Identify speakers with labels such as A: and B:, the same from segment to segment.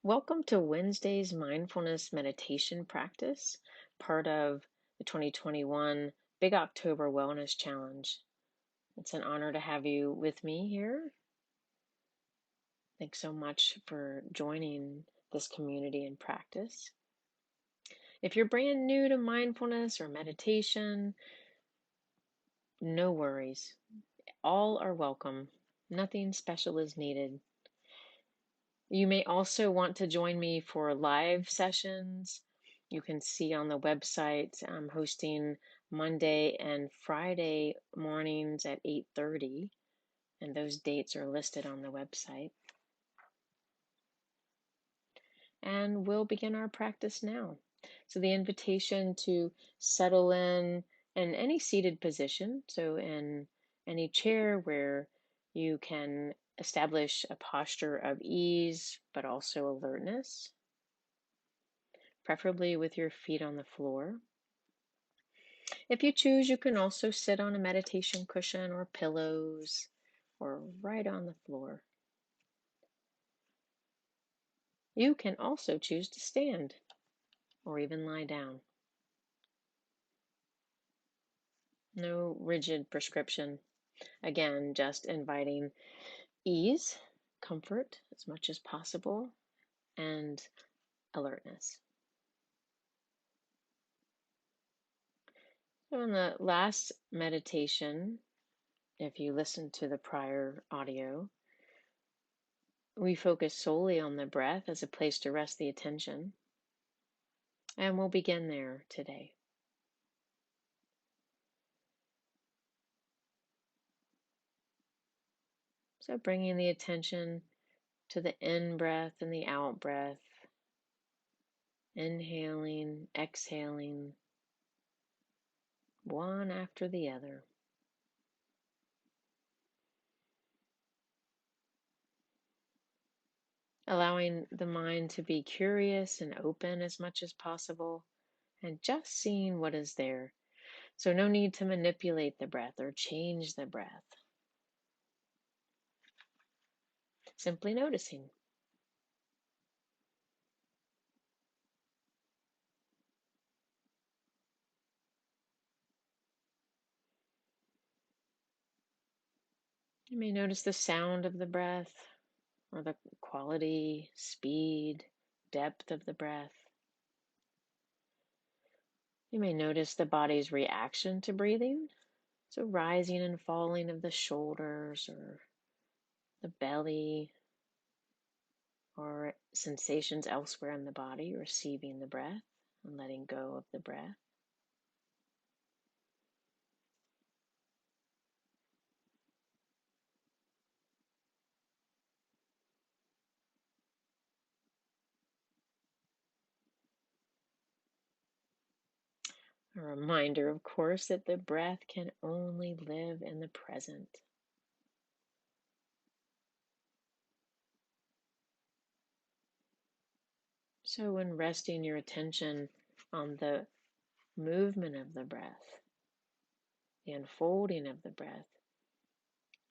A: Welcome to Wednesday's mindfulness meditation practice, part of the 2021 Big October Wellness Challenge. It's an honor to have you with me here. Thanks so much for joining this community and practice. If you're brand new to mindfulness or meditation, no worries. All are welcome. Nothing special is needed. You may also want to join me for live sessions. You can see on the website I'm hosting Monday and Friday mornings at 8:30, and those dates are listed on the website. And we'll begin our practice now. So the invitation to settle in any seated position, so in any chair where you can establish a posture of ease but also alertness, preferably with your feet on the floor. If you choose, you can also sit on a meditation cushion or pillows or right on the floor. You can also choose to stand or even lie down. No rigid prescription. Again, just inviting ease, comfort as much as possible, and alertness. So in the last meditation, if you listened to the prior audio, we focus solely on the breath as a place to rest the attention, and we'll begin there today. So bringing the attention to the in breath and the out breath, inhaling, exhaling, one after the other. Allowing the mind to be curious and open as much as possible, and just seeing what is there. So no need to manipulate the breath or change the breath. Simply noticing. You may notice the sound of the breath or the quality, speed, depth of the breath. You may notice the body's reaction to breathing, so rising and falling of the shoulders or the belly, or sensations elsewhere in the body, receiving the breath and letting go of the breath. A reminder, of course, that the breath can only live in the present. So when resting your attention on the movement of the breath, the unfolding of the breath,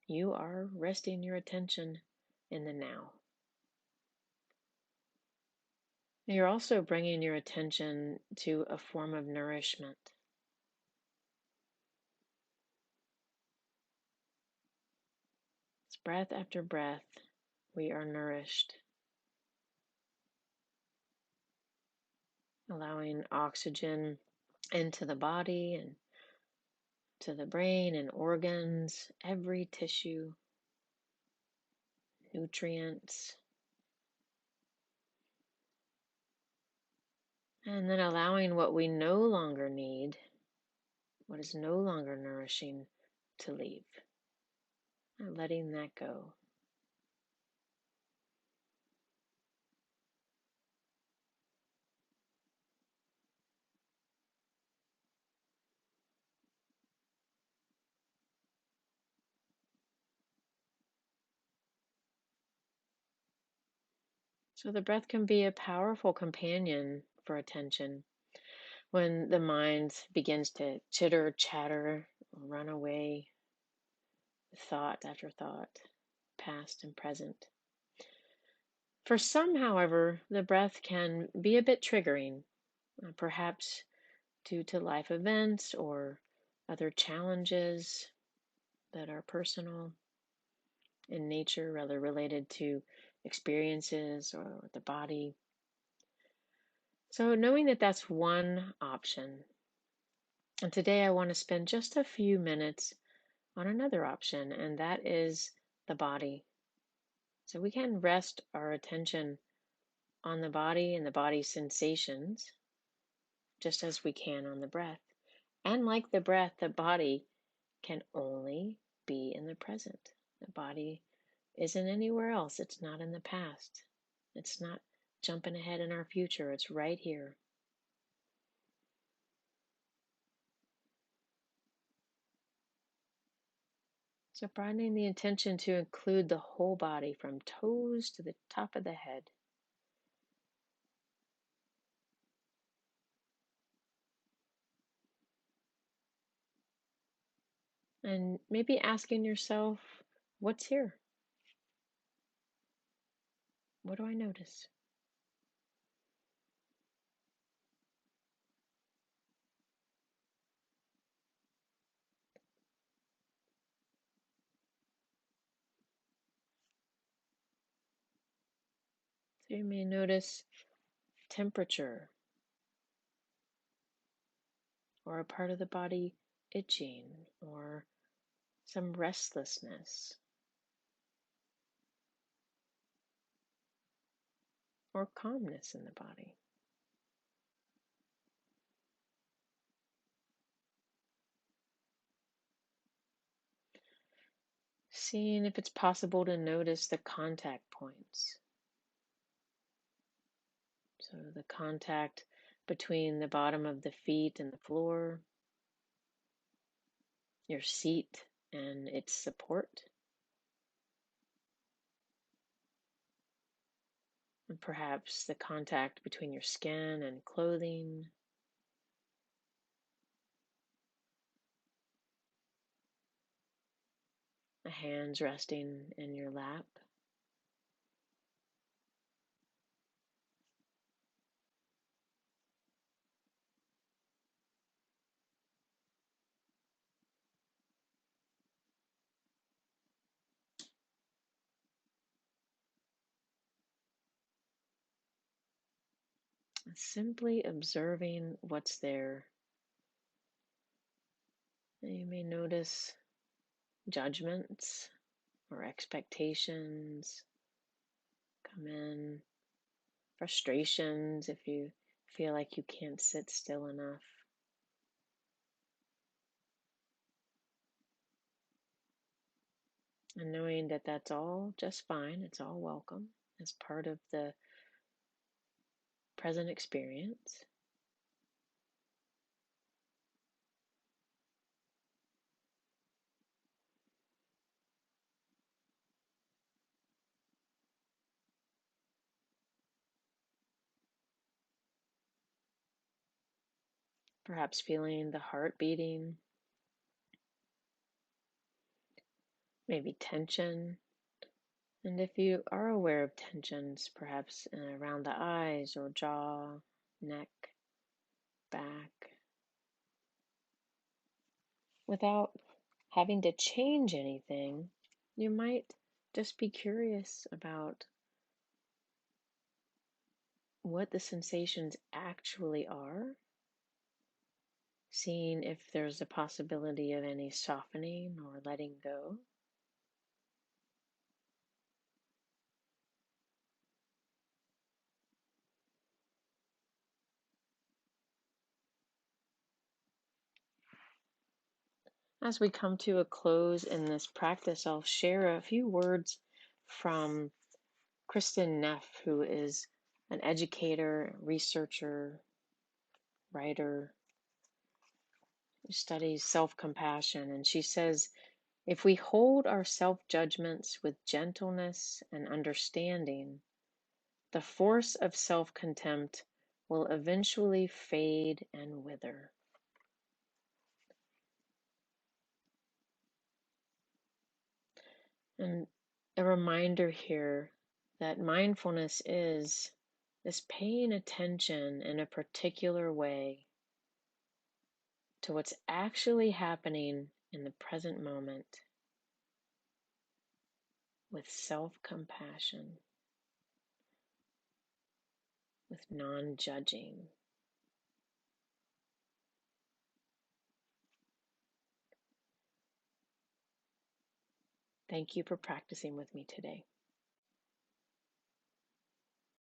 A: you are resting your attention in the now. You're also bringing your attention to a form of nourishment. It's breath after breath, we are nourished, allowing oxygen into the body and to the brain and organs, every tissue, nutrients, and then allowing what we no longer need, what is no longer nourishing, to leave, and letting that go. So the breath can be a powerful companion for attention. When the mind begins to chitter, chatter, run away, thought after thought, past and present, For some, however, the breath can be a bit triggering, perhaps due to life events or other challenges that are personal in nature, rather related to experiences or the body. So, knowing that that's one option, and today I want to spend just a few minutes on another option, and that is the body. So, we can rest our attention on the body and the body's sensations, just as we can on the breath. And like the breath, the body can only be in the present. The body isn't anywhere else. It's not in the past. It's not jumping ahead in our future. It's right here. So, broadening the intention to include the whole body from toes to the top of the head. And maybe asking yourself, what's here? What do I notice? So, you may notice temperature or a part of the body itching or some restlessness or calmness in the body. Seeing if it's possible to notice the contact points. So the contact between the bottom of the feet and the floor, your seat and its support, and perhaps the contact between your skin and clothing. The hands resting in your lap. Simply observing what's there. And you may notice judgments or expectations come in, frustrations if you feel like you can't sit still enough. And knowing that that's all just fine, it's all welcome as part of the present experience. Perhaps feeling the heart beating, maybe tension. And if you are aware of tensions, perhaps around the eyes or jaw, neck, back, without having to change anything, you might just be curious about what the sensations actually are, seeing if there's a possibility of any softening or letting go. As we come to a close in this practice, I'll share a few words from Kristen Neff, who is an educator, researcher, writer, who studies self compassion. And she says, if we hold our self judgments with gentleness and understanding, the force of self contempt will eventually fade and wither. And a reminder here that mindfulness is this paying attention in a particular way to what's actually happening in the present moment with self-compassion, with non-judging. Thank you for practicing with me today.